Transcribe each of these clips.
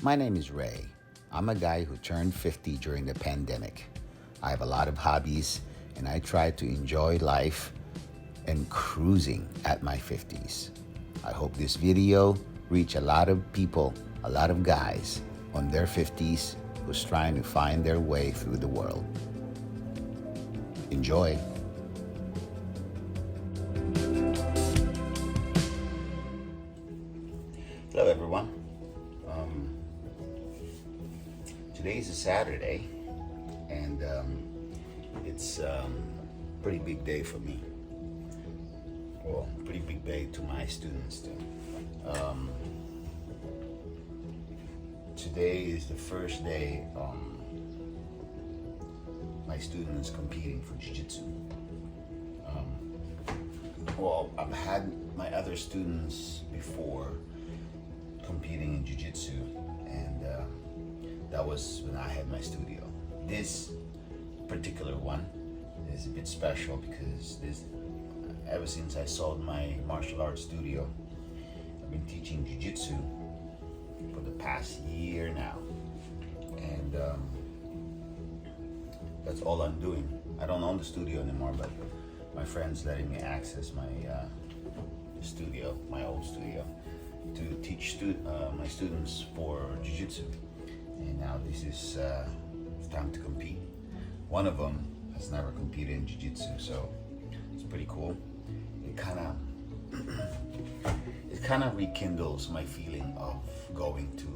My name is Ray. I'm a guy who turned 50 during the pandemic. I have a lot of hobbies and I try to enjoy life and cruising at my 50s. I hope this video reach a lot of people, a lot of guys on their 50s who's trying to find their way through the world. Enjoy. Hello everyone. Today is a Saturday and it's a pretty big day for me. Well, pretty big day to my students too. Today is the first day my students competing for jiu-jitsu. Well, I've had my other students before competing in jiu-jitsu, and that was when I had my studio. This particular one is a bit special because ever since I sold my martial arts studio, I've been teaching jiu-jitsu for the past year now, and that's all I'm doing. I don't own the studio anymore, but my friend's letting me access my studio, my old studio, to teach my students for jiu-jitsu. And now this is it's time to compete. One of them has never competed in jiu-jitsu, so it's pretty cool. It kind of rekindles my feeling of going to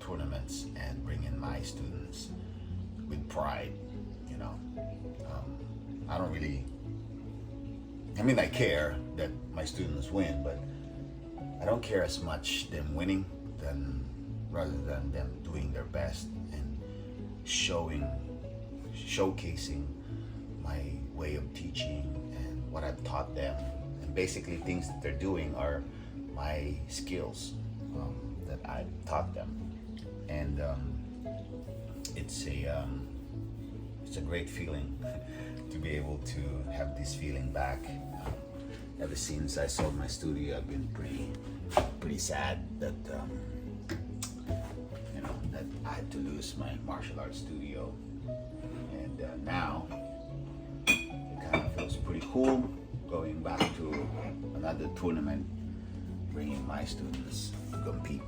tournaments and bringing my students with pride. You know, I don't really. I mean, I care that my students win, but I don't care as much them winning rather than them doing their best and showcasing my way of teaching and what I've taught them. And basically things that they're doing are my skills that I've taught them. And it's a great feeling to be able to have this feeling back. Ever since I sold my studio, I've been pretty sad that that I had to lose my martial arts studio, and now it kind of feels pretty cool going back to another tournament, bringing my students to compete.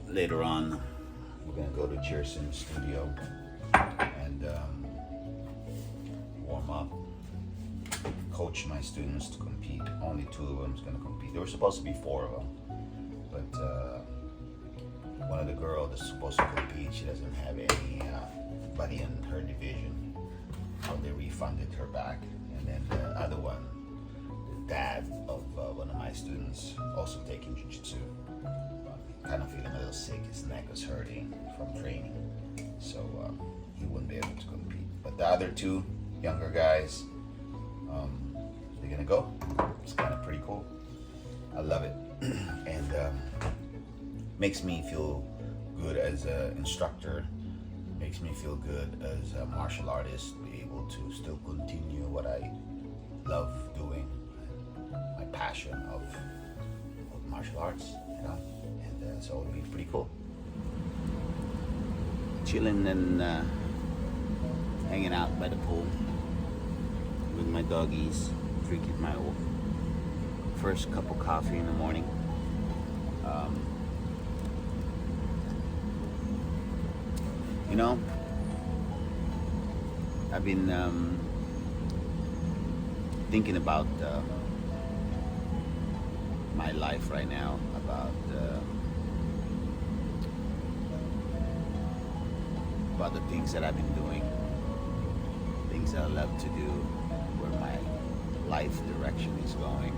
Later on, we're gonna go to Jersen's studio and warm up, coach my students to compete. Only 2 of them is going to compete. There were supposed to be 4 of them, but one of the girls that's supposed to compete, she doesn't have anybody in her division, so they refunded her back. And then the other one, the dad of one of my students, also taking jiu-jitsu, kind of feeling a little sick. His neck was hurting from training, so he wouldn't be able to compete. But the other 2 younger guys, they're gonna go. It's kind of pretty cool. I love it, and makes me feel good as an instructor. Makes me feel good as a martial artist. Be able to still continue what I love doing, my passion of martial arts. And so it'll be pretty cool. Chilling and hanging out by the pool with my doggies, drinking my first cup of coffee in the morning. I've been thinking about my life right now, about the things that I've been doing, things that I love to do, where my life direction is going.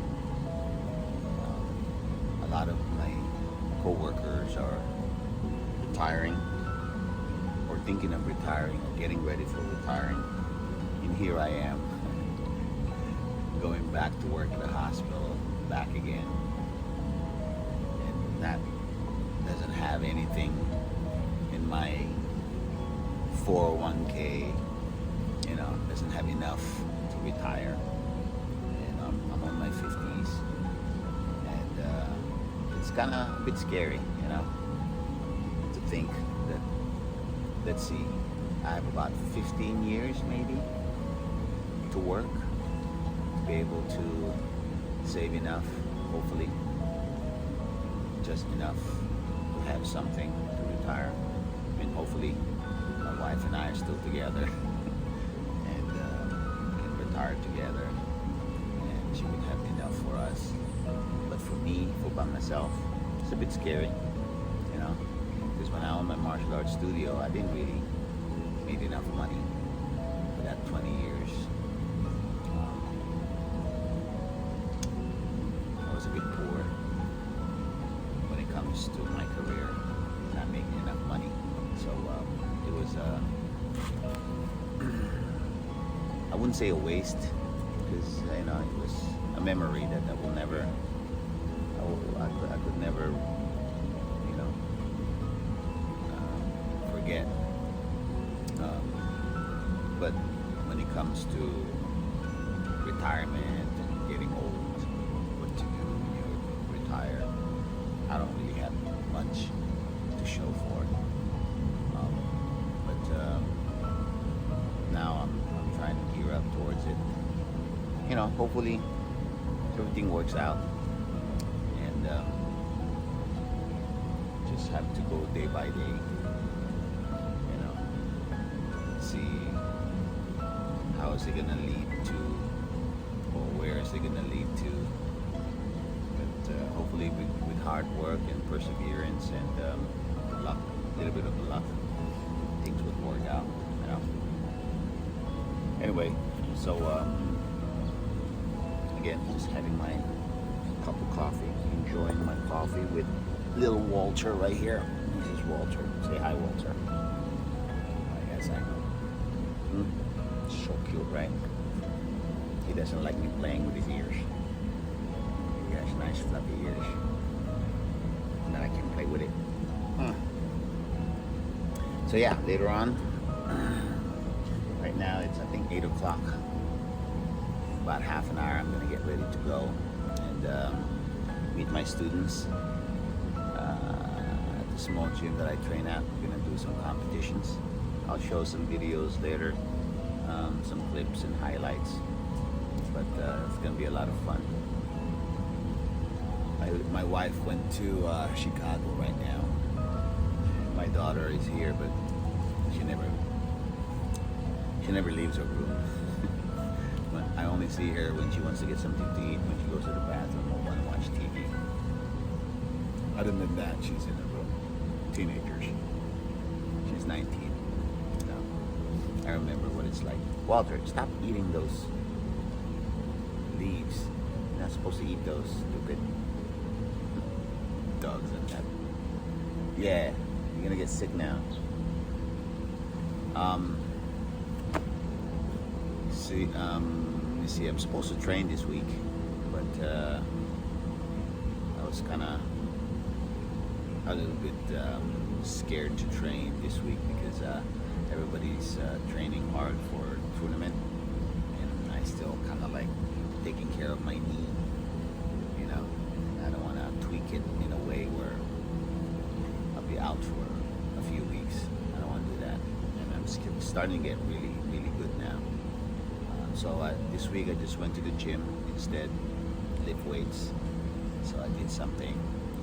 A lot of my co-workers are retiring or thinking of retiring or getting ready for retiring. And here I am going back to work at the hospital, back again. And that doesn't have anything in my 401k, doesn't have enough to retire. And I'm on my 50s, and it's kind of a bit scary, you know, to think that, let's see, I have about 15 years maybe to work, to be able to save enough, hopefully, just enough to have something to retire. I mean, hopefully, my wife and I are still together and can retire together, and she would have enough for us. But for me, by myself, it's a bit scary, you know, because when I owned my martial arts studio, I didn't really make enough money for that 20 years. I was a bit poor when it comes to my career, not making enough money. So it was, I wouldn't say a waste, because, you know, it was a memory that I will never, I could never, you know, forget. But when it comes to retirement and getting old, what to do when you retire, I don't really have much to show for it. Now I'm trying to gear up towards it. You know, hopefully everything works out, and just have to go day by day. You know, see how is it gonna lead to, or where is it gonna lead to. But hopefully with hard work and perseverance and luck, a little bit of luck, things would work out. You know. Anyway, so again, just having my cup of coffee, enjoying my coffee with little Walter right here. This is Walter. Say hi, Walter. I guess I know. So cute, right? He doesn't like me playing with his ears. He has nice fluffy ears. And then I can play with it. So yeah, later on, right now it's I think 8 o'clock. About half an hour I'm gonna get ready to go and meet my students at the small gym that I train at. We're gonna do some competitions. I'll show some videos later, some clips and highlights, but it's gonna be a lot of fun. My wife went to Chicago right now. My daughter is here, but she never leaves her room. But I only see her when she wants to get something to eat, when she goes to the bathroom or want to watch TV. Other than that, she's in the room. Teenagers. She's 19. You know, I remember what it's like. Walter, stop eating those leaves. You're not supposed to eat those, stupid dogs and that. Yeah, you're gonna get sick now. You see, I'm supposed to train this week, but I was kind of a little bit scared to train this week because everybody's training hard for tournament, and I still kind of like taking care of my knee. You know, I don't want to tweak it in a way where I'll be out for a few weeks. I don't want to do that, and I'm starting to get really, really good now. So this week I just went to the gym instead, lift weights. So I did something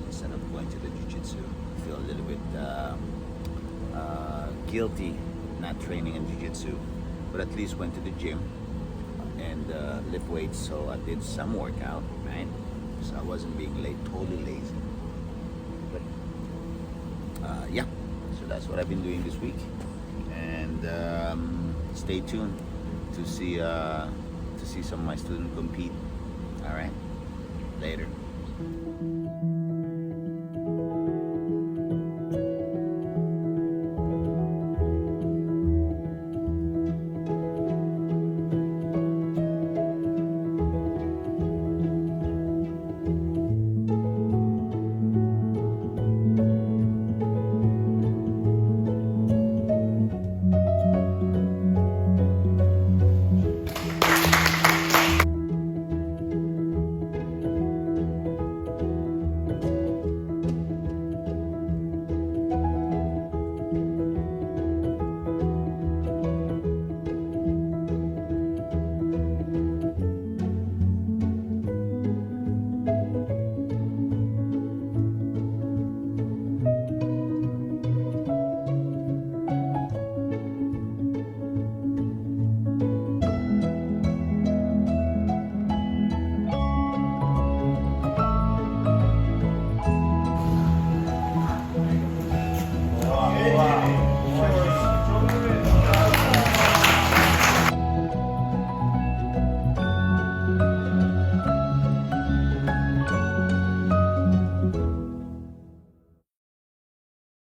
instead of going to the jiu-jitsu. I feel a little bit guilty not training in jiu-jitsu, but at least went to the gym and lift weights. So I did some workout, right? So I wasn't being totally lazy. But yeah, so that's what I've been doing this week. And stay tuned to see some of my students compete. All right, later.